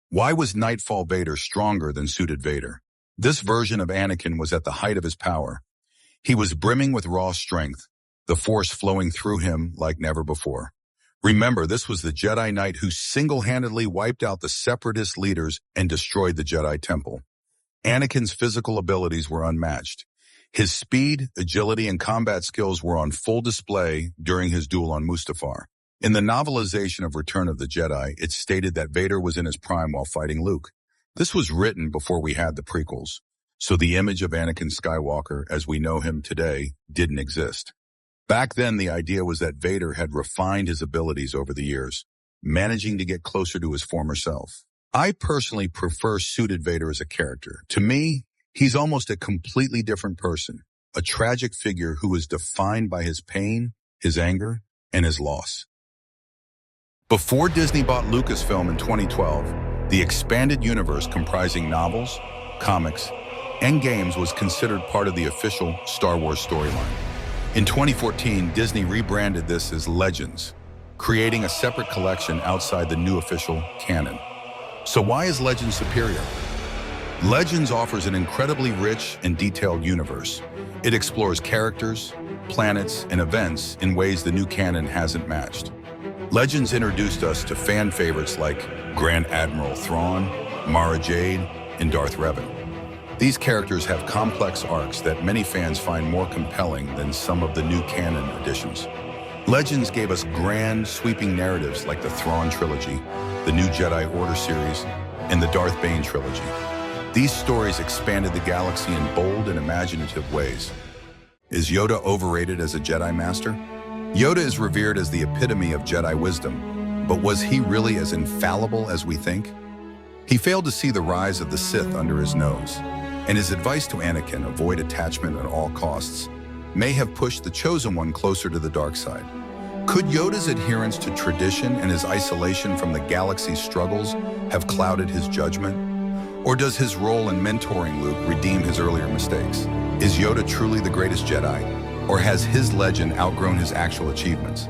Why was Nightfall Vader stronger than suited Vader? This version of Anakin was at the height of his power. He was brimming with raw strength, the Force flowing through him like never before. Remember, this was the Jedi Knight who single-handedly wiped out the Separatist leaders and destroyed the Jedi Temple. Anakin's physical abilities were unmatched. His speed, agility, and combat skills were on full display during his duel on Mustafar. In the novelization of Return of the Jedi, it's stated that Vader was in his prime while fighting Luke. This was written before we had the prequels, so the image of Anakin Skywalker as we know him today didn't exist. Back then, the idea was that Vader had refined his abilities over the years, managing to get closer to his former self. I personally prefer suited Vader as a character. To me, he's almost a completely different person, a tragic figure who is defined by his pain, his anger, and his loss. Before Disney bought Lucasfilm in 2012, the expanded universe comprising novels, comics, and games was considered part of the official Star Wars storyline. In 2014, Disney rebranded this as Legends, creating a separate collection outside the new official canon. So why is Legends superior? Legends offers an incredibly rich and detailed universe. It explores characters, planets, and events in ways the new canon hasn't matched. Legends introduced us to fan favorites like Grand Admiral Thrawn, Mara Jade, and Darth Revan. These characters have complex arcs that many fans find more compelling than some of the new canon additions. Legends gave us grand, sweeping narratives like the Thrawn trilogy, the New Jedi Order series, and the Darth Bane trilogy. These stories expanded the galaxy in bold and imaginative ways. Is Yoda overrated as a Jedi Master? Yoda is revered as the epitome of Jedi wisdom, but was he really as infallible as we think? He failed to see the rise of the Sith under his nose, and his advice to Anakin, avoid attachment at all costs, may have pushed the Chosen One closer to the dark side. Could Yoda's adherence to tradition and his isolation from the galaxy's struggles have clouded his judgment? Or does his role in mentoring Luke redeem his earlier mistakes? Is Yoda truly the greatest Jedi? Or has his legend outgrown his actual achievements?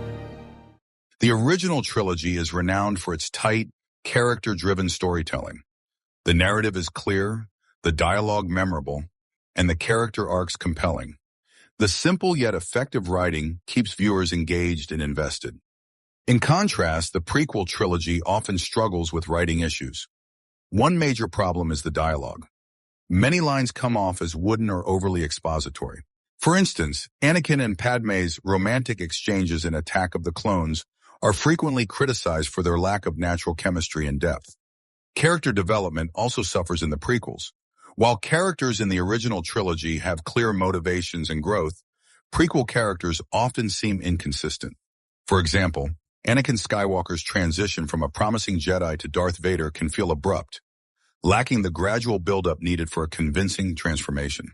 The original trilogy is renowned for its tight, character-driven storytelling. The narrative is clear, the dialogue memorable, and the character arcs compelling. The simple yet effective writing keeps viewers engaged and invested. In contrast, the prequel trilogy often struggles with writing issues. One major problem is the dialogue. Many lines come off as wooden or overly expository. For instance, Anakin and Padme's romantic exchanges in Attack of the Clones are frequently criticized for their lack of natural chemistry and depth. Character development also suffers in the prequels. While characters in the original trilogy have clear motivations and growth, prequel characters often seem inconsistent. For example, Anakin Skywalker's transition from a promising Jedi to Darth Vader can feel abrupt, lacking the gradual buildup needed for a convincing transformation.